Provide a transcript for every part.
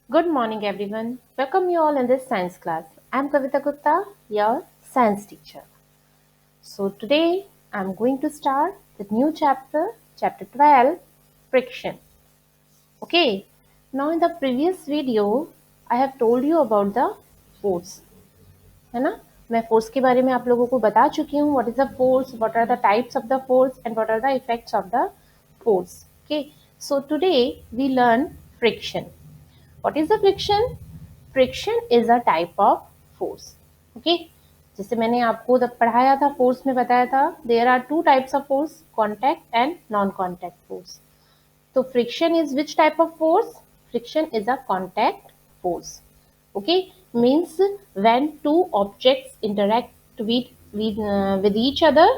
Good morning, everyone. Welcome you all in this science class. I'm Kavita Gupta, your science teacher. So, today I'm going to start the new chapter, chapter 12, friction. Okay, now in the previous video, I have told you about the force. है ना? मैं force के बारे में आप लोगों को बता चुकी हूँ. What is the force? What are the types of the force? And what are the effects of the force? Okay, so today we learn friction. What is the friction? Friction is a type of force. Okay, जैसे मैंने आपको जब पढ़ाया था force में बताया था there are two types of force, contact and non-contact force. तो friction is which type of force? Friction is a contact force. Okay, means when two objects interact with each other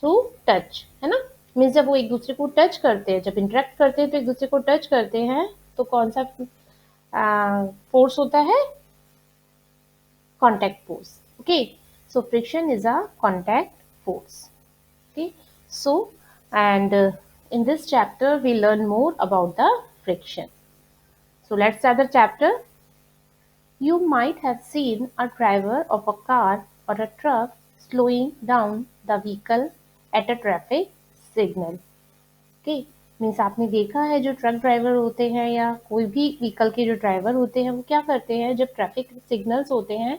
through touch, है ना? Means जब वो एक दूसरे को touch करते हैं, जब इंटरेक्ट करते हैं तो एक दूसरे को टच करते हैं तो कौन सा फोर्स होता है? Contact force. Okay, so friction is a contact force. Okay, so and in this chapter we learn more about the friction. So let's start the chapter. You might have seen a driver of a car or a truck slowing down the vehicle at a traffic signal. Okay, means आपने देखा है जो truck driver होते हैं या कोई भी vehicle के जो ड्राइवर होते हैं वो क्या करते हैं, जब ट्रैफिक सिग्नल्स होते हैं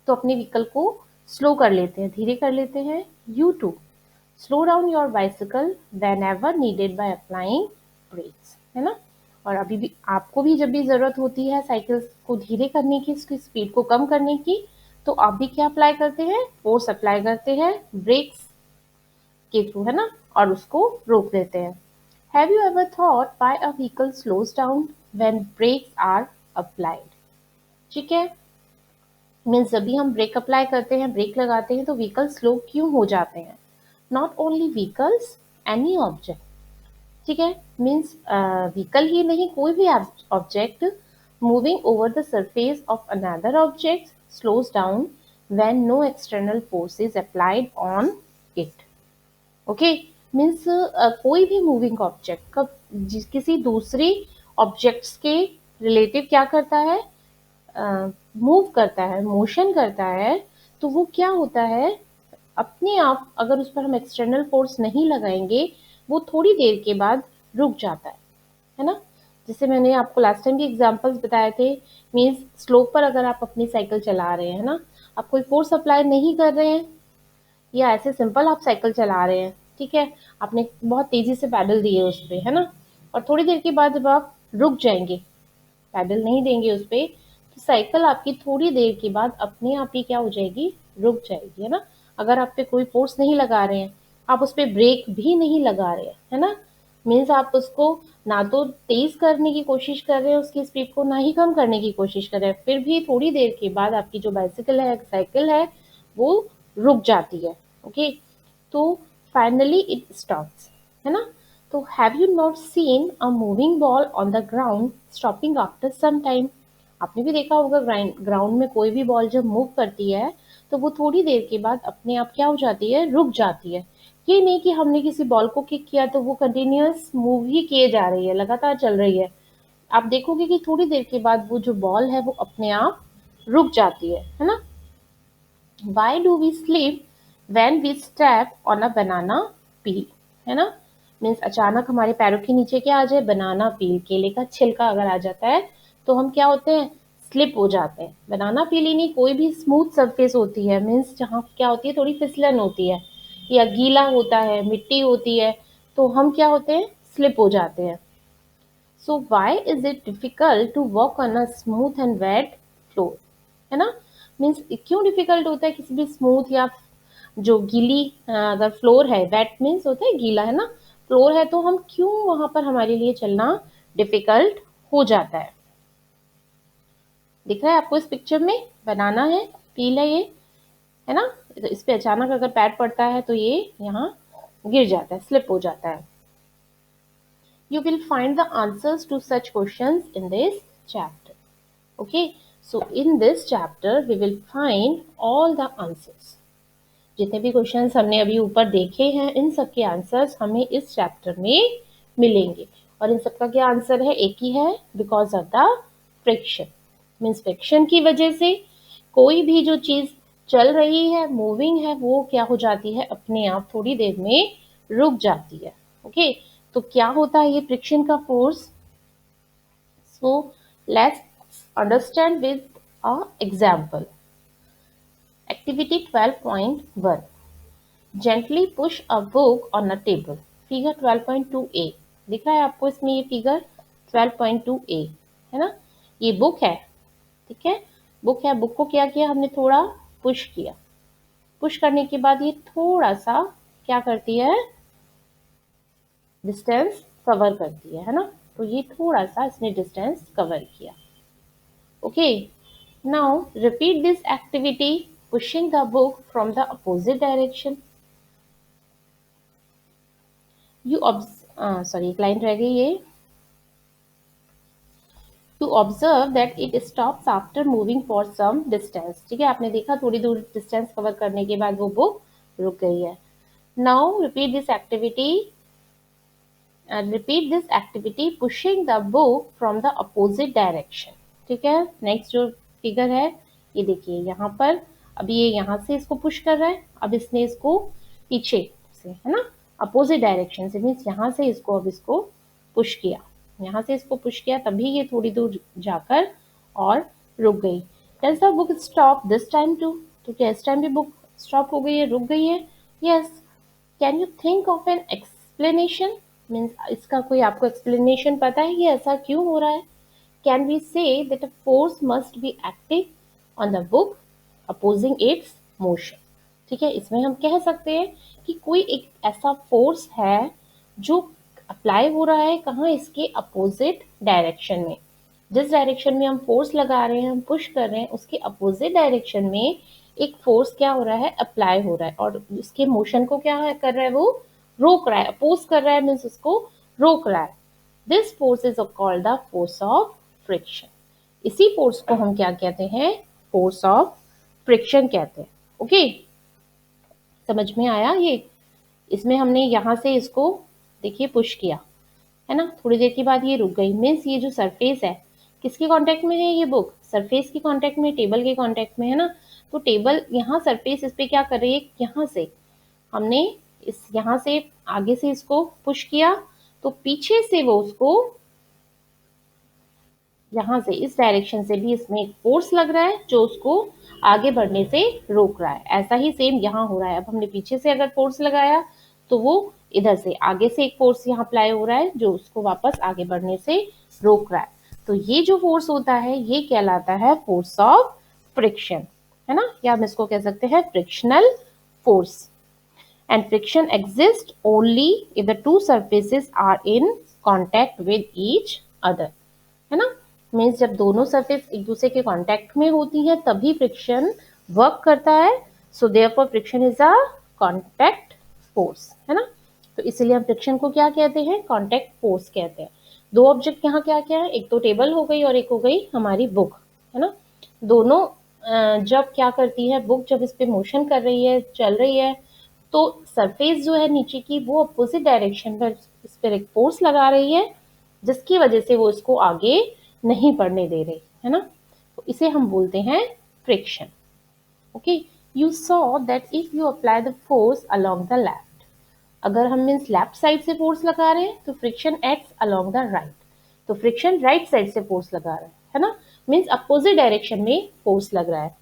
तो अपने व्हीकल को स्लो कर लेते हैं, धीरे कर लेते हैं. You to slow down your bicycle whenever needed by applying brakes, है ना? और अभी भी आपको भी जब भी ज़रूरत होती है साइकिल को धीरे करने की, उसकी स्पीड को कम करने की, तो आप भी क्या अप्लाई करते हैं? फोर्स अप्लाई करते हैं ब्रेक्स के थ्रू, है ना? और उसको रोक देते हैं. Have you ever thought why a vehicle slows down when brakes are applied? ठीक है, मीन्स जब भी हम ब्रेक अप्लाई करते हैं, ब्रेक लगाते हैं तो व्हीकल स्लो क्यों हो जाते हैं? Not only vehicles, any object. ठीक है, मीन्स व्हीकल ही नहीं, कोई भी object moving over the surface of another object slows down when no external force is applied on it. Okay, means कोई भी मूविंग ऑब्जेक्ट कब किसी दूसरी ऑब्जेक्ट्स के रिलेटिव क्या करता है? मूव करता है, मोशन करता है, तो वो क्या होता है, अपने आप अगर उस पर हम एक्सटर्नल फोर्स नहीं लगाएंगे वो थोड़ी देर के बाद रुक जाता है ना? जैसे मैंने आपको लास्ट टाइम भी एग्जांपल्स बताए थे. मीन्स स्लोप पर अगर आप अपनी साइकिल चला रहे हैं ना, आप कोई फोर्स अप्लाई नहीं कर रहे हैं या ऐसे सिंपल आप साइकिल चला रहे हैं, ठीक है, आपने बहुत तेजी से पैडल दिए उस पर, है ना? और थोड़ी देर के बाद जब आप रुक जाएंगे, पैडल नहीं देंगे उस पर, तो साइकिल आपकी थोड़ी देर के बाद अपने आप ही क्या हो जाएगी? रुक जाएगी, है ना? अगर आप पे कोई फोर्स नहीं लगा रहे हैं, आप उस पर ब्रेक भी नहीं लगा रहे हैं, है ना? मीन्स आप उसको ना तो तेज करने की कोशिश कर रहे हैं उसकी स्पीड को, ना ही कम करने की कोशिश कर रहे हैं, फिर भी थोड़ी देर के बाद आपकी जो बाइसिकल है, साइकिल है, वो रुक जाती है. ओके, तो फाइनली इट स्टॉप्स, है ना? तो have you not seen a moving ball on the ground stopping after some time? आपने भी देखा होगा ग्राउंड में कोई भी बॉल जब मूव करती है तो वो थोड़ी देर के बाद अपने आप क्या हो जाती है? रुक जाती है. ये नहीं कि हमने किसी बॉल को किक किया तो वो कंटिन्यूअस मूव ही किए जा रही है, लगातार चल रही है. आप देखोगे कि थोड़ी देर के बाद वो जो बॉल है वो अपने आप रुक जाती है ना? Why do we sleep when we step on a banana peel? है ना? मीन्स अचानक हमारे पैरों के नीचे क्या आ जाए? बनाना पील, केले का छिलका अगर आ जाता है तो हम क्या होते हैं? स्लिप हो जाते हैं. बनाना पील ही नहीं, कोई भी स्मूथ सरफेस होती है, मीन्स जहाँ क्या होती है, थोड़ी फिसलन होती है या गीला होता है, मिट्टी होती है, तो हम क्या होते हैं? स्लिप हो जाते हैं. So why is it difficult to walk on a smooth and wet floor? है ना? मीन्स क्यों डिफिकल्ट होता है किसी भी स्मूथ या जो गीली अगर फ्लोर है, वेट मीन्स होता है गीला, है ना? फ्लोर है तो हम क्यों वहां पर हमारे लिए चलना डिफिकल्ट हो जाता है? दिख रहा है आपको इस पिक्चर में? बनाना है, पील है ये, है ना? तो इस पे अचानक अगर पैर पड़ता है तो ये यहाँ गिर जाता है, स्लिप हो जाता है. You will find the answers to such questions in this chapter. Okay, so in this chapter we will find all the answers. जितने भी क्वेश्चंस हमने अभी ऊपर देखे हैं इन सब के आंसर्स हमें इस चैप्टर में मिलेंगे. और इन सब का क्या आंसर है? एक ही है, because of the friction. Means friction की वजह से कोई भी जो चीज चल रही है, मूविंग है, वो क्या हो जाती है, अपने आप थोड़ी देर में रुक जाती है। ओके, तो क्या होता है ये फ्रिक्शन का force? So let's understand with a example. Activity 12.1, gently push a book on a table. Figure 12.2a दिख रहा है आपको इसमें, ये फिगर 12.2a है ना, ये बुक है, ठीक है, बुक है। बुक को क्या किया हमने, थोड़ा पुश किया। पुश करने के बाद ये थोड़ा सा क्या करती है, डिस्टेंस कवर करती है ना, तो ये थोड़ा सा इसने डिस्टेंस कवर किया। Okay, now repeat this activity pushing the book from the opposite direction. You sorry एक लाइन रह गई ये। To observe that it stops after moving for some distance. ठीक है, आपने देखा थोड़ी दूर डिस्टेंस कवर करने के बाद वो बुक रुक गई है। Now repeat this activity pushing the book from the opposite direction. ठीक है, नेक्स्ट जो फिगर है ये देखिए, यहाँ पर अभी ये यहाँ से इसको पुश कर रहा है, अब इसने इसको पीछे से, है ना, अपोजिट डायरेक्शन से, मीन्स यहाँ से इसको, अब इसको पुश किया, यहाँ से इसको पुश किया, तभी ये थोड़ी दूर जाकर और रुक गई। Does the book stop this time too? तो क्या इस टाइम भी बुक स्टॉप हो गई है, रुक गई है? Yes. Can you think of an explanation? Means इसका कोई आपको एक्सप्लेनेशन पता है कि ऐसा क्यों हो रहा है? Can we say that a force must be active on the book opposing its motion? ठीक है, इसमें हम कह सकते हैं कि कोई एक ऐसा फोर्स है जो अप्लाई हो रहा है, कहाँ, इसके अपोजिट डायरेक्शन में। जिस डायरेक्शन में हम फोर्स लगा रहे हैं, हम पुश कर रहे हैं, उसके अपोजिट डायरेक्शन में एक फोर्स क्या हो रहा है, अप्लाई हो रहा है, और इसके मोशन को क्या कर रहा है, वो रोक रहा है, अपोज कर रहा है, मीन्स उसको रोक रहा है। This force is called the force of friction. इसी फोर्स को हम क्या कहते हैं, फोर्स ऑफ फ्रिक्शन कहते हैं। ओके, समझ में आया ये? इसमें हमने यहाँ से इसको देखिए पुश किया, है ना, थोड़ी देर के बाद ये रुक गई, मीन्स ये जो सरफेस है किसके कांटेक्ट में है, ये बुक सरफेस के कांटेक्ट में, टेबल के कांटेक्ट में, है ना। तो टेबल यहाँ सरफेस इस पे क्या कर रही है, यहाँ से हमने इस यहाँ से आगे से इसको पुश किया, तो पीछे से वो उसको यहाँ से इस डायरेक्शन से भी इसमें एक फोर्स लग रहा है जो उसको आगे बढ़ने से रोक रहा है। ऐसा ही सेम यहाँ हो रहा है, अब हमने पीछे से अगर फोर्स लगाया तो वो इधर से आगे से एक फोर्स यहाँ अप्लाई हो रहा है जो उसको वापस आगे बढ़ने से रोक रहा है। तो ये जो फोर्स होता है ये कहलाता है फोर्स ऑफ फ्रिक्शन, है ना, या हम इसको कह सकते हैं frictional force. And friction exist only if the two surfaces are in contact with each other, है ना। मीन्स जब दोनों सरफेस एक दूसरे के कांटेक्ट में होती है तभी फ्रिक्शन वर्क करता है। So therefore friction is a contact force, है ना। तो इसलिए हम फ्रिक्शन को क्या कहते हैं, कांटेक्ट फोर्स कहते हैं। दो ऑब्जेक्ट यहाँ क्या क्या है, एक तो टेबल हो गई और एक हो गई हमारी बुक, है ना। दोनों जब क्या करती है बुक, जब इस पे मोशन कर रही है, चल रही है, तो सरफेस जो है नीचे की वो अपोजिट डायरेक्शन पर इस पर एक फोर्स लगा रही है जिसकी वजह से वो इसको आगे नहीं बढ़ने दे रही, है ना। तो इसे हम बोलते हैं friction. Okay, you saw that if you apply the force along the left, अगर हम मीन्स लेफ्ट साइड से फोर्स लगा रहे हैं तो friction acts along the right, तो फ्रिक्शन राइट साइड से फोर्स लगा रहा है ना, मीन्स अपोजिट डायरेक्शन में फोर्स लग रहा है।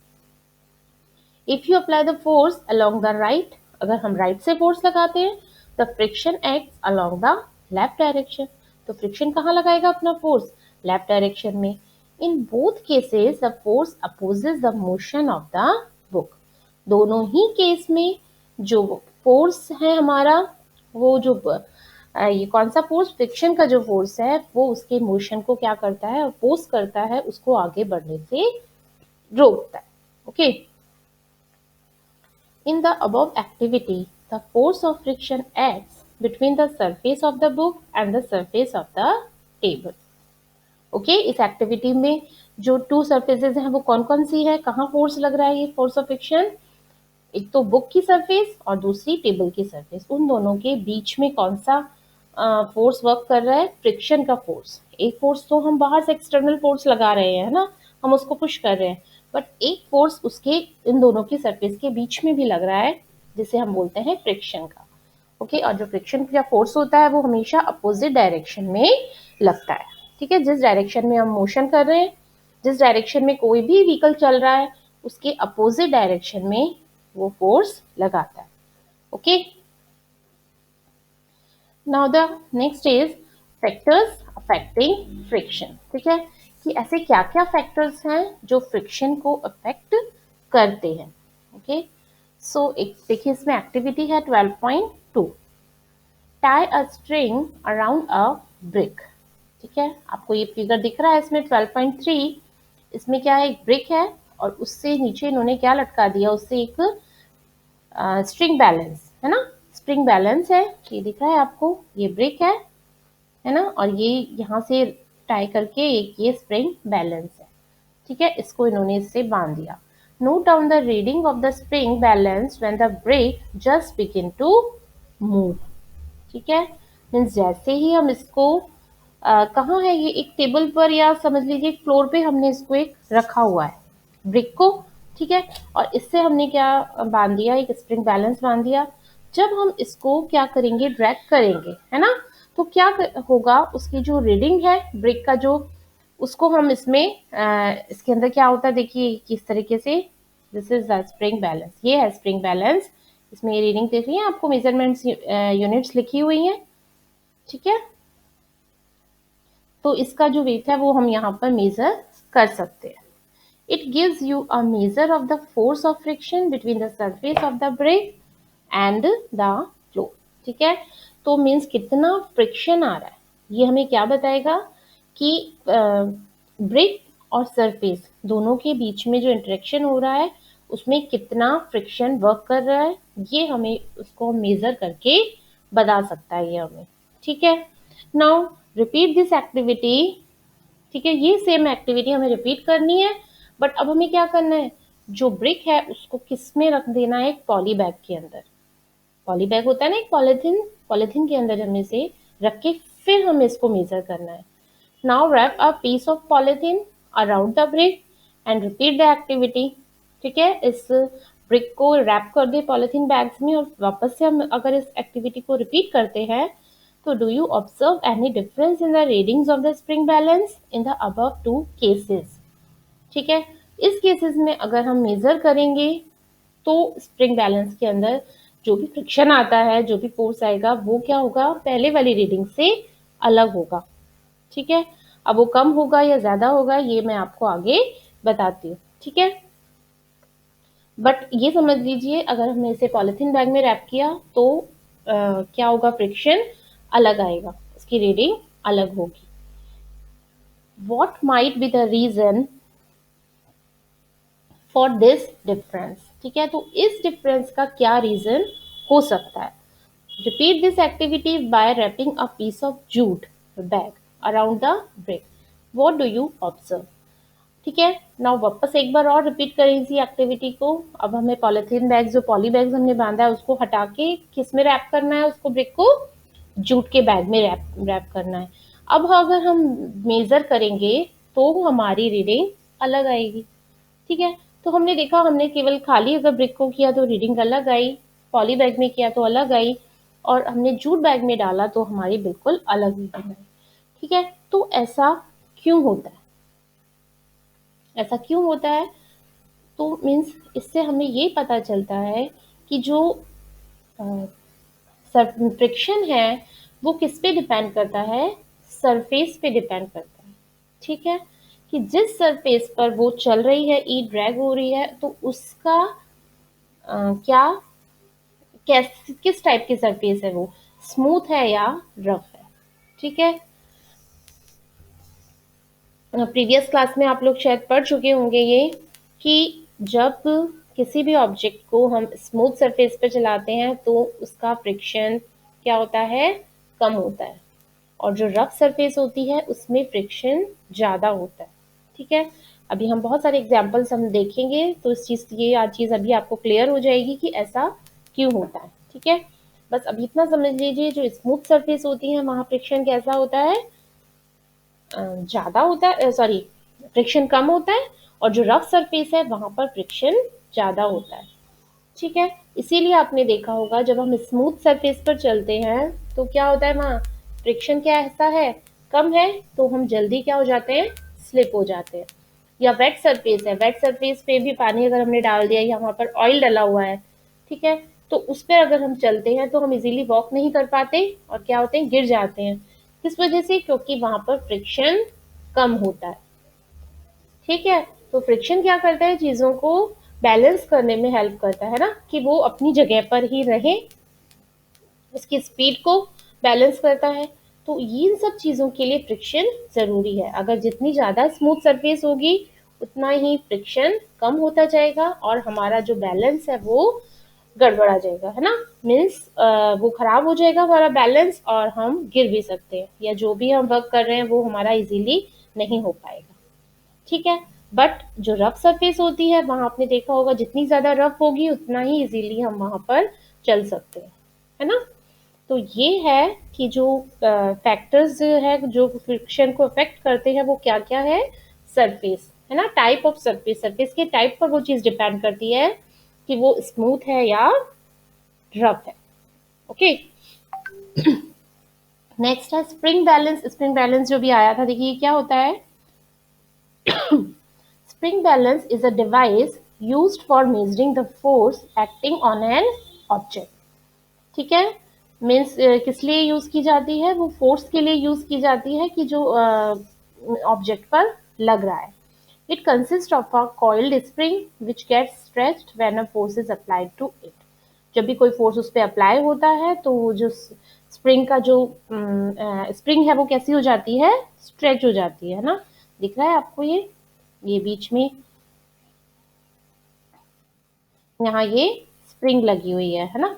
If you apply the force along the right, अगर हम राइट से फोर्स लगाते हैं the friction acts along the left direction, तो फ्रिक्शन कहाँ लगाएगा अपना फोर्स, लेफ्ट डायरेक्शन में। In both cases the force opposes the motion of the book, दोनों ही केस में जो फोर्स है हमारा, वो जो ये कौन सा फोर्स, फ्रिक्शन का जो फोर्स है वो उसके मोशन को क्या करता है, अपोज करता है, उसको आगे बढ़ने से रोकता है। Okay, in the above activity the force of friction acts between the surface of the book and the surface of the table। Okay, इस एक्टिविटी में जो टू सरफेसेस हैं वो कौन कौन सी है, कहाँ फोर्स लग रहा है ये फोर्स ऑफ फ्रिक्शन, एक तो बुक की सरफेस और दूसरी टेबल की सरफेस, उन दोनों के बीच में कौन सा फोर्स वर्क कर रहा है? फ्रिक्शन का फोर्स। एक फोर्स तो हम बाहर से एक्सटर्नल फोर्स लगा रहे हैं, है ना, हम उसको पुश कर रहे हैं, बट एक फोर्स उसके इन दोनों की सरफेस के बीच में भी लग रहा है, जिसे हम बोलते हैं फ्रिक्शन का। ओके, और जो फ्रिक्शन का फोर्स होता है वो हमेशा अपोजिट डायरेक्शन में लगता है। ठीक है, जिस डायरेक्शन में हम मोशन कर रहे हैं, जिस डायरेक्शन में कोई भी व्हीकल चल रहा है, उसके अपोजिट डायरेक्शन में वो फोर्स लगाता है। Okay, now the next is factors affecting friction. ठीक है, कि ऐसे क्या क्या फैक्टर्स हैं जो फ्रिक्शन को अफेक्ट करते हैं। ओके, सो एक देखिए इसमें एक्टिविटी है 12.2, tie a string around a brick. ठीक है, आपको ये फिगर दिख रहा है इसमें 12.3, इसमें क्या है, एक ब्रिक है और उससे नीचे इन्होंने क्या लटका दिया, उससे एक स्ट्रिंग बैलेंस, है ना, स्प्रिंग बैलेंस है, ये दिख रहा है आपको, ये ब्रिक है ना, और ये यहाँ से टाई करके एक ये स्प्रिंग बैलेंस है। ठीक है, इसको इन्होंने इससे बांध दिया। Note down the reading of the spring balance when the brick just begin to move. ठीक है, मीन्स जैसे ही हम इसको कहाँ है, ये एक टेबल पर या समझ लीजिए एक फ्लोर पे हमने इसको एक रखा हुआ है ब्रिक को। ठीक है, और इससे हमने क्या बांध दिया, एक स्प्रिंग बैलेंस बांध दिया। जब हम इसको क्या करेंगे, ड्रैग करेंगे, है ना, तो क्या होगा, उसकी जो रीडिंग है ब्रिक का जो, उसको हम इसमें इसके अंदर क्या होता है, देखिए किस तरीके से, this is the spring balance, ये है स्प्रिंग बैलेंस, इसमें ये रीडिंग देख रही है आपको, मेजरमेंट्स यूनिट्स लिखी हुई हैं। ठीक है, तो इसका जो वेट है वो हम यहाँ पर मेजर कर सकते हैं। It gives you a measure of the force of friction between the surface of the brick and the floor. ठीक है, तो मीन्स कितना फ्रिक्शन आ रहा है, ये हमें क्या बताएगा कि ब्रेक और सरफेस दोनों के बीच में जो इंटरेक्शन हो रहा है उसमें कितना फ्रिक्शन वर्क कर रहा है, ये हमें उसको मेजर करके बता सकता है ये हमें। ठीक है, नाउ रिपीट दिस एक्टिविटी। ठीक है, ये सेम एक्टिविटी हमें रिपीट करनी है, बट अब हमें क्या करना है, जो ब्रिक है उसको किस में रख देना है, एक पॉली बैग के अंदर। पॉली बैग होता है ना एक पॉलीथीन, पॉलीथीन के अंदर हमने से रख के फिर हमें इसको मेजर करना है। Now wrap a piece of polythene around the brick and repeat the activity. ठीक है, इस ब्रिक को रैप कर दे पॉलीथीन बैग्स में और वापस से हम अगर इस एक्टिविटी को रिपीट करते हैं, तो do you observe any difference in the readings of the spring balance in the above two cases. ठीक है, इस केसेस में अगर हम मेजर करेंगे तो स्प्रिंग बैलेंस के अंदर जो भी फ्रिक्शन आता है, जो भी फोर्स आएगा, वो क्या होगा, पहले वाली रीडिंग से अलग होगा। ठीक है, अब वो कम होगा या ज्यादा होगा ये मैं आपको आगे बताती हूँ। ठीक है, बट ये समझ लीजिए अगर हमने इसे पॉलिथीन बैग में रैप किया तो क्या होगा, फ्रिक्शन अलग आएगा, उसकी रीडिंग अलग होगी। What might be the reason for this difference. ठीक है, तो इस डिफरेंस का क्या रीजन हो सकता है। Repeat this activity by wrapping a piece of jute bag around the brick. What do you observe. ठीक है, नाउ वापस एक बार और रिपीट करें इसी एक्टिविटी को। अब हमें पॉलिथीन बैग, जो पॉली बैग्स हमने बांधा है उसको हटा के किस में रैप करना है, उसको ब्रिक को जूट के बैग में रैप करना है। अब अगर हम मेजर करेंगे तो हमारी रीडिंग अलग आएगी। ठीक है, तो हमने देखा, हमने केवल खाली अगर ब्रिक को किया तो रीडिंग अलग आई, पॉली बैग में किया तो अलग आई, और हमने जूट बैग में डाला तो हमारी बिल्कुल अलग रीडिंग आई। ठीक है, तो ऐसा क्यों होता है, ऐसा क्यों होता है, तो मीन्स इससे हमें ये पता चलता है कि जो फ्रिक्शन है वो किस पे डिपेंड करता है, सरफेस पे डिपेंड करता है। ठीक है, कि जिस सरफेस पर वो चल रही है, ई ड्रैग हो रही है, तो उसका क्या, किस टाइप की सरफेस है, वो स्मूथ है या रफ है। ठीक है, प्रीवियस क्लास में आप लोग शायद पढ़ चुके होंगे ये, कि जब किसी भी ऑब्जेक्ट को हम स्मूथ सरफेस पे चलाते हैं तो उसका फ्रिक्शन क्या होता है, कम होता है, और जो रफ सरफेस होती है उसमें फ्रिक्शन ज़्यादा होता है। ठीक है, अभी हम बहुत सारे एग्जाम्पल्स हम देखेंगे तो इस चीज़, ये चीज़ अभी आपको क्लियर हो जाएगी कि ऐसा क्यों होता है। ठीक है, बस अब इतना समझ लीजिए, जो स्मूथ सरफेस होती है वहाँ फ्रिक्शन कैसा होता है, ज़्यादा होता है, सॉरी फ्रिक्शन कम होता है, और जो रफ सरफेस है वहाँ पर फ्रिक्शन ज़्यादा होता है। ठीक है, इसीलिए आपने देखा होगा जब हम स्मूथ सरफेस पर चलते हैं तो क्या होता है, वहाँ फ्रिक्शन क्या ऐसा है, कम है, तो हम जल्दी क्या हो जाते हैं, स्लिप हो जाते हैं। या वेट सरफेस है, वेट सरफेस पे भी पानी अगर हमने डाल दिया या वहाँ पर ऑयल डला हुआ है, ठीक है, तो उस पर अगर हम चलते हैं तो हम इजीली वॉक नहीं कर पाते और क्या होते हैं, गिर जाते हैं। किस वजह से, क्योंकि वहाँ पर फ्रिक्शन कम होता है। ठीक है, तो फ्रिक्शन क्या करता है, चीज़ों को बैलेंस करने में हेल्प करता है ना, कि वो अपनी जगह पर ही रहे, उसकी स्पीड को बैलेंस करता है। तो इन सब चीज़ों के लिए फ्रिक्शन ज़रूरी है। अगर जितनी ज़्यादा स्मूथ सरफेस होगी उतना ही फ्रिक्शन कम होता जाएगा और हमारा जो बैलेंस है वो गड़बड़ा जाएगा, है ना, मीन्स वो खराब हो जाएगा हमारा बैलेंस और हम गिर भी सकते हैं, या जो भी हम वर्क कर रहे हैं वो हमारा इजीली नहीं हो पाएगा। ठीक है, बट जो रफ सरफेस होती है वहां आपने देखा होगा जितनी ज्यादा रफ होगी उतना ही इजीली हम वहां पर चल सकते हैं, है ना। तो ये है कि जो फैक्टर्स है जो फ्रिक्शन को अफेक्ट करते हैं वो क्या क्या है, सरफेस, है ना, टाइप ऑफ सरफेस, सरफेस के टाइप पर वो चीज डिपेंड करती है कि वो स्मूथ है या रफ है। ओके, नेक्स्ट है स्प्रिंग बैलेंस। स्प्रिंग बैलेंस जो भी आया था, देखिए क्या होता है, spring balance is a device used for measuring the force acting on an object। ठीक है, मीन्स किस लिए यूज की जाती है, वो फोर्स के लिए यूज की जाती है कि जो ऑब्जेक्ट पर लग रहा है। It consist of a coiled spring which gets stretched when a force is applied to it. जब भी कोई फोर्स उस पर अप्लाई होता है तो जो स्प्रिंग का जो स्प्रिंग है वो कैसी हो जाती है, स्ट्रेच हो जाती है ना। दिख रहा है आपको ये बीच में यहाँ ये स्प्रिंग लगी हुई है ना।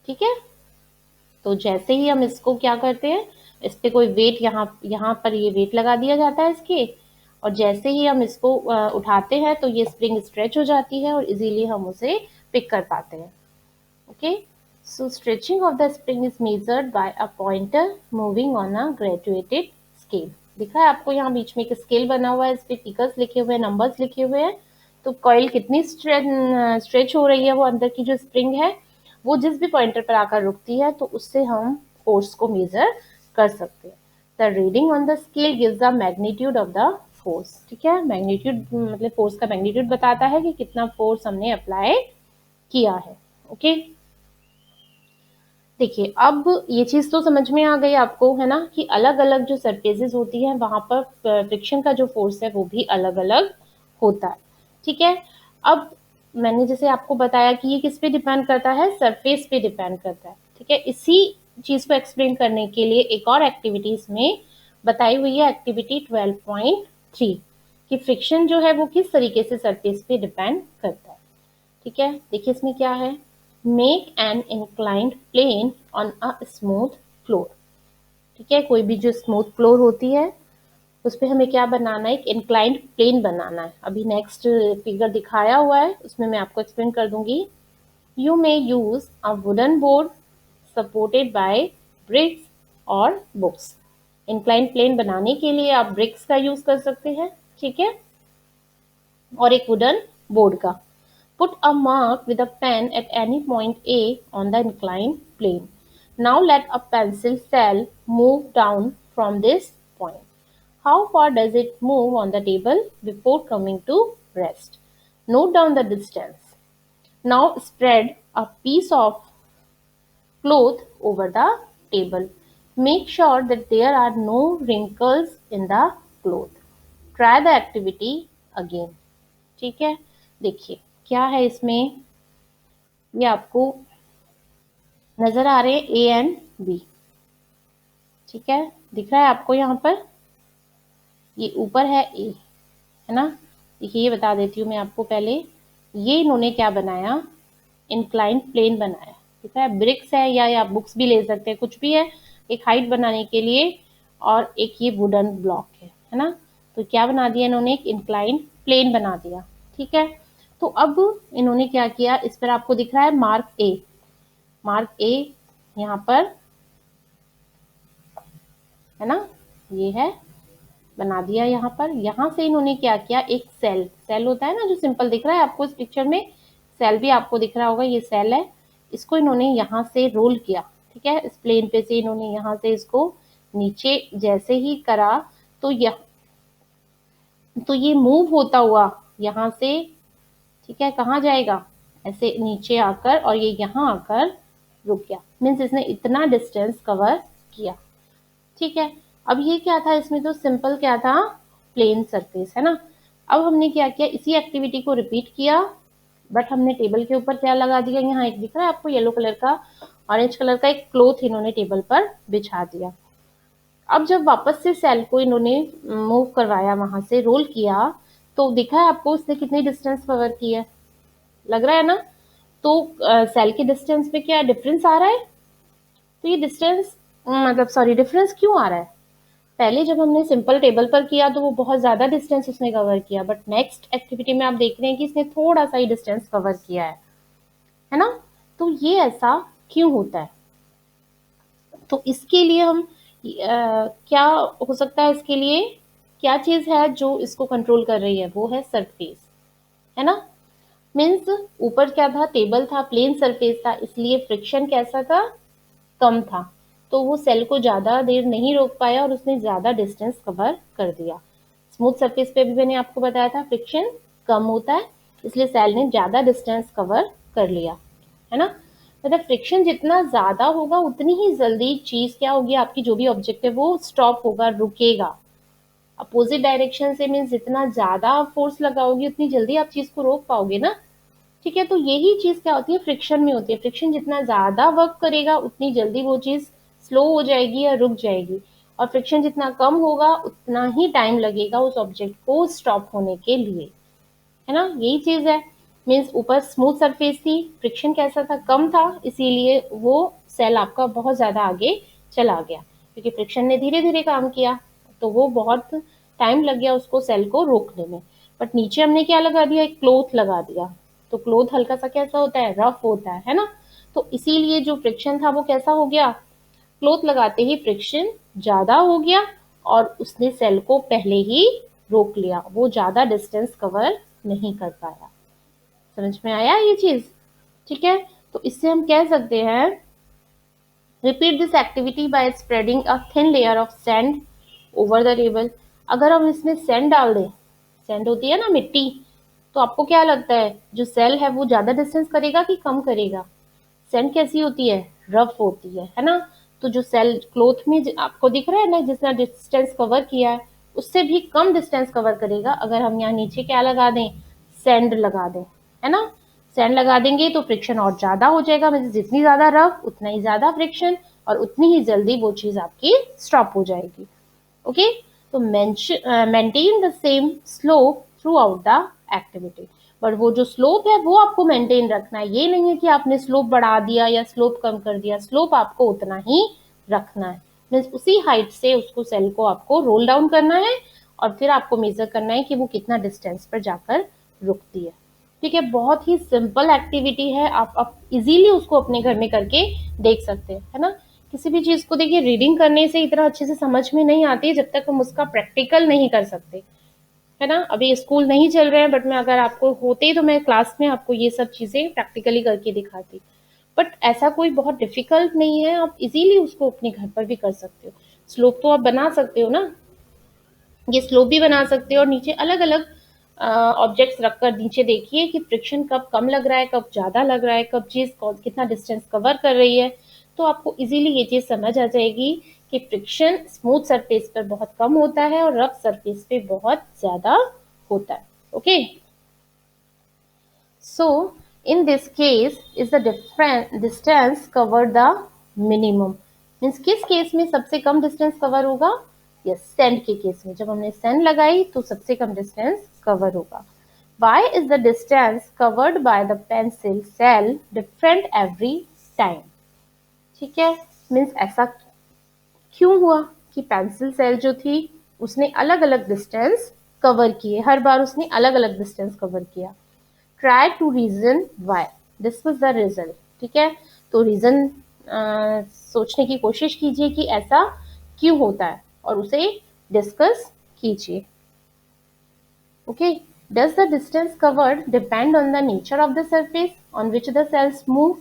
ठीक है, तो जैसे ही हम इसको क्या करते हैं, इस पे कोई वेट, यहाँ यहाँ पर ये वेट लगा दिया जाता है इसके, और जैसे ही हम इसको उठाते हैं तो ये स्प्रिंग स्ट्रेच हो जाती है और इजीली हम उसे पिक कर पाते हैं। Okay, so stretching of the spring is measured by a pointer moving on a graduated scale. दिखा है आपको यहाँ बीच में एक स्केल बना हुआ है, इस पे फिगर्स लिखे हुए हैं, नंबर्स लिखे हुए हैं। तो कॉइल कितनी स्ट्रेच हो रही है, वो अंदर की जो स्प्रिंग है वो जिस भी पॉइंटर पर आकर रुकती है तो उससे हम फोर्स को मेजर कर सकते हैं। The reading on the scale gives the magnitude of the force. ठीक है, मैग्नीट्यूड मतलब फोर्स का मैग्नीट्यूड बताता है कि कितना फोर्स हमने अप्लाई किया है। ओके, देखिए अब ये चीज तो समझ में आ गई आपको, है ना, कि अलग अलग जो सरफेसेस होती है वहां पर फ्रिक्शन का जो फोर्स है वो भी अलग अलग होता है। ठीक है, अब मैंने जैसे आपको बताया कि ये किस पे डिपेंड करता है, सरफेस पे डिपेंड करता है। ठीक है, इसी चीज को एक्सप्लेन करने के लिए एक और एक्टिविटी इसमें बताई हुई है, एक्टिविटी 12.3, कि फ्रिक्शन जो है वो किस तरीके से सरफेस पे डिपेंड करता है। ठीक है, देखिए इसमें क्या है, make an inclined plane on a smooth floor. ठीक है, कोई भी जो स्मूथ फ्लोर होती है उस पे हमें क्या बनाना है, एक इंक्लाइंड प्लेन बनाना है। अभी नेक्स्ट फिगर दिखाया हुआ है उसमें मैं आपको एक्सप्लेन कर दूंगी। You may use a wooden board supported by bricks और बुक्स। इंक्लाइंड प्लेन बनाने के लिए आप ब्रिक्स का यूज कर सकते हैं, ठीक है, और एक वुडन बोर्ड का। Put a mark with a pen at any point A on the inclined plane. Now let a pencil cell move down from this point. How far does it move on the table before coming to rest? Note down the distance. Now spread a piece of cloth over the table. Make sure that there are no wrinkles in the cloth. Try the activity again. ठीक है, देखिए क्या है इसमें, ये आपको नजर आ रहे हैं ए एंड बी। ठीक है, दिख रहा है आपको यहाँ पर, ये ऊपर है ए, है ना। देखिए ये बता देती हूँ मैं आपको पहले, ये इन्होंने क्या बनाया, इंक्लाइन प्लेन बनाया। ठीक है, ब्रिक्स है या आप बुक्स भी ले सकते हैं, कुछ भी है, एक हाइट बनाने के लिए, और एक ये वुडन ब्लॉक है ना। तो क्या बना दिया इन्होंने, एक इंक्लाइन प्लेन बना दिया। ठीक है, तो अब इन्होंने क्या किया, इस पर आपको दिख रहा है मार्क ए, मार्क ए यहाँ पर, है ना, ये है, बना दिया यहाँ पर। यहाँ से इन्होंने क्या किया, एक सेल, सेल होता है ना जो सिंपल दिख रहा है आपको इस पिक्चर में, सेल भी आपको दिख रहा होगा, ये सेल है, इसको इन्होंने यहाँ से रोल किया, ठीक है, इस प्लेन पे से इन्होंने यहाँ से इसको नीचे जैसे ही करा तो ये मूव होता हुआ यहाँ से, ठीक है, कहाँ जाएगा, ऐसे नीचे आकर, और ये यहाँ आकर रुक गया, मीन्स इसने इतना डिस्टेंस कवर किया, ठीक है। अब ये क्या था, इसमें तो सिंपल क्या था, प्लेन सरफेस, है ना। अब हमने क्या किया, इसी एक्टिविटी को रिपीट किया, बट हमने टेबल के ऊपर क्या लगा दिया, यहाँ एक दिख रहा है आपको येलो कलर का, ऑरेंज कलर का एक क्लॉथ इन्होंने टेबल पर बिछा दिया। अब जब वापस से सेल को इन्होंने मूव करवाया, वहां से रोल किया, तो दिखा है आपको उसने कितनी डिस्टेंस कवर की है, लग रहा है ना। तो सेल के डिस्टेंस में क्या डिफरेंस आ रहा है, तो ये डिस्टेंस मतलब सॉरी डिफरेंस क्यों आ रहा है, पहले जब हमने सिंपल टेबल पर किया तो वो बहुत ज्यादा डिस्टेंस उसने कवर किया, बट नेक्स्ट एक्टिविटी में आप देख रहे हैं कि इसने थोड़ा सा ही डिस्टेंस कवर किया है ना। तो ये ऐसा क्यों होता है, तो इसके लिए हम क्या हो सकता है, इसके लिए क्या चीज है जो इसको कंट्रोल कर रही है, वो है सरफेस, है ना। मीन्स ऊपर क्या था, टेबल था, प्लेन सरफेस था, इसलिए फ्रिक्शन कैसा था, कम था, तो वो सेल को ज्यादा देर नहीं रोक पाया और उसने ज्यादा डिस्टेंस कवर कर दिया। स्मूथ सरफेस पे भी मैंने आपको बताया था फ्रिक्शन कम होता है, इसलिए सेल ने ज्यादा डिस्टेंस कवर कर लिया, है ना। मतलब फ्रिक्शन जितना ज्यादा होगा उतनी ही जल्दी चीज क्या होगी, आपकी जो भी ऑब्जेक्ट है वो स्टॉप होगा, रुकेगा। अपोजिट डायरेक्शन से मीन्स जितना ज्यादा फोर्स लगाओगे उतनी जल्दी आप चीज को रोक पाओगे ना, ठीक है। तो यही चीज क्या होती है, फ्रिक्शन में होती है, फ्रिक्शन जितना ज्यादा वर्क करेगा उतनी जल्दी वो चीज स्लो हो जाएगी या रुक जाएगी, और फ्रिक्शन जितना कम होगा उतना ही टाइम लगेगा उस ऑब्जेक्ट को स्टॉप होने के लिए, है ना, यही चीज है। मीन्स ऊपर स्मूथ सरफेस थी, फ्रिक्शन कैसा था, कम था, इसीलिए वो सेल आपका बहुत ज्यादा आगे चला गया, क्योंकि फ्रिक्शन ने धीरे धीरे काम किया, तो वो बहुत टाइम लग गया उसको सेल को रोकने में। बट नीचे हमने क्या लगा दिया, एक क्लोथ लगा दिया, तो क्लोथ हल्का सा कैसा होता है, रफ होता है ना, तो इसीलिए जो फ्रिक्शन था वो कैसा हो गया, क्लोथ लगाते ही फ्रिक्शन ज्यादा हो गया और उसने सेल को पहले ही रोक लिया, वो ज्यादा डिस्टेंस कवर नहीं कर पाया। समझ में आया ये चीज, ठीक है। तो इससे हम कह सकते हैं, repeat this activity bye spreading a thin layer of sand over the table. अगर हम इसमें सैंड डाल दें, सैंड होती है ना मिट्टी, तो आपको क्या लगता है जो सेल है वो ज्यादा डिस्टेंस करेगा कि कम करेगा, सैंड कैसी होती है, रफ होती है ना। तो जो सेल क्लोथ में आपको दिख रहा है ना जितना डिस्टेंस कवर किया है, उससे भी कम डिस्टेंस कवर करेगा अगर हम यहाँ नीचे क्या लगा दें, सैंड लगा दें, है ना। सैंड लगा देंगे तो फ्रिक्शन और ज्यादा हो जाएगा, मतलब जितनी ज्यादा रफ उतना ही ज्यादा फ्रिक्शन, और उतनी ही जल्दी वो चीज आपकी स्टॉप हो जाएगी। ओके, तो maintain the same slope through out the activity, but वो जो स्लोप है वो आपको मेंटेन रखना है, ये नहीं है कि आपने स्लोप बढ़ा दिया या स्लोप कम कर दिया, स्लोप आपको उतना ही रखना है, मीन्स उसी हाइट से उसको सेल को आपको रोल डाउन करना है, और फिर आपको मेजर करना है कि वो कितना डिस्टेंस पर जाकर रुकती है, ठीक है। बहुत ही सिंपल एक्टिविटी है, आप इजीली उसको अपने घर में करके देख सकते हैं, है ना। किसी भी चीज को देखिए रीडिंग करने से इतना अच्छे से समझ में नहीं आती जब तक हम उसका प्रैक्टिकल नहीं कर सकते, है ना। अभी स्कूल नहीं चल रहे हैं, बट मैं अगर आपको होते तो मैं क्लास में आपको ये सब चीजें प्रैक्टिकली करके दिखाती, बट ऐसा कोई बहुत डिफिकल्ट नहीं है, आप इजीली उसको अपने घर पर भी कर सकते हो। स्लोप तो आप बना सकते हो ना, ये स्लोप भी बना सकते हो, और नीचे अलग अलग ऑब्जेक्ट्स रखकर नीचे देखिए कि फ्रिक्शन कब कम लग रहा है, कब ज्यादा लग रहा है, कब चीज कितना डिस्टेंस कवर कर रही है, तो आपको इजीली ये चीज समझ आ जाएगी कि फ्रिक्शन स्मूथ सरफेस पर बहुत कम होता है और रफ सरफेस पे बहुत ज्यादा होता है। Okay, so in this case is the different distance cover the minimum, means किस केस में सबसे कम डिस्टेंस कवर होगा, यस सैंड के केस में, जब हमने सैंड लगाई तो सबसे कम डिस्टेंस कवर होगा। Why is the distance covered by the pencil cell different every time? ठीक है, मीन्स ऐसा क्यों हुआ कि पेंसिल सेल जो थी उसने अलग अलग डिस्टेंस कवर किए, हर बार उसने अलग अलग डिस्टेंस कवर किया। Try to reason why, this was the result, ठीक है। तो रीजन सोचने की कोशिश कीजिए कि ऐसा क्यों होता है और उसे डिस्कस कीजिए. Okay, does the distance covered depend on the nature of the surface on which the cells move?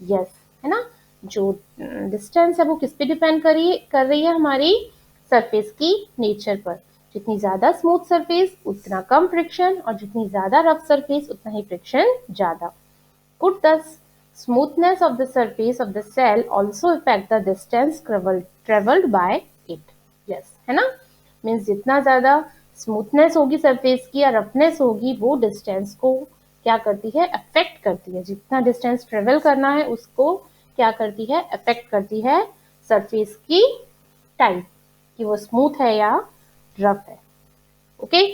Yes, है ना. जो डिस्टेंस है वो किस पे डिपेंड कर रही है? हमारी सरफेस की नेचर पर. जितनी ज्यादा स्मूथ सरफेस उतना कम फ्रिक्शन, और जितनी ज्यादा रफ सरफेस उतना ही फ्रिक्शन ज्यादा. Could the smoothness of the surface of the cell also affect the distance traveled by it? Yes, है ना. मीन्स जितना ज्यादा स्मूथनेस होगी सरफेस की या रफनेस होगी, वो डिस्टेंस को क्या करती है? अफेक्ट करती है. जितना डिस्टेंस ट्रेवल करना है उसको क्या करती है? अफेक्ट करती है सरफेस की टाइप, कि वो स्मूथ है या रफ है. ओके,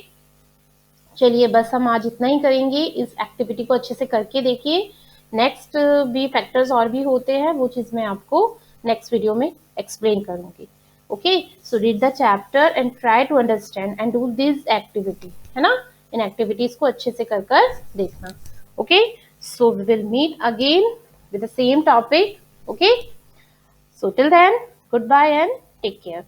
चलिए बस हम आज इतना ही करेंगे. इस एक्टिविटी को अच्छे से करके देखिए. नेक्स्ट भी फैक्टर्स और भी होते हैं, वो चीज मैं आपको नेक्स्ट वीडियो में एक्सप्लेन करूंगी. Okay, so read the chapter and try to understand and do this activity, है ना. इन एक्टिविटीज को अच्छे से कर देखना. Okay, so we will meet again with the same topic. Okay, so till then, goodbye and take care.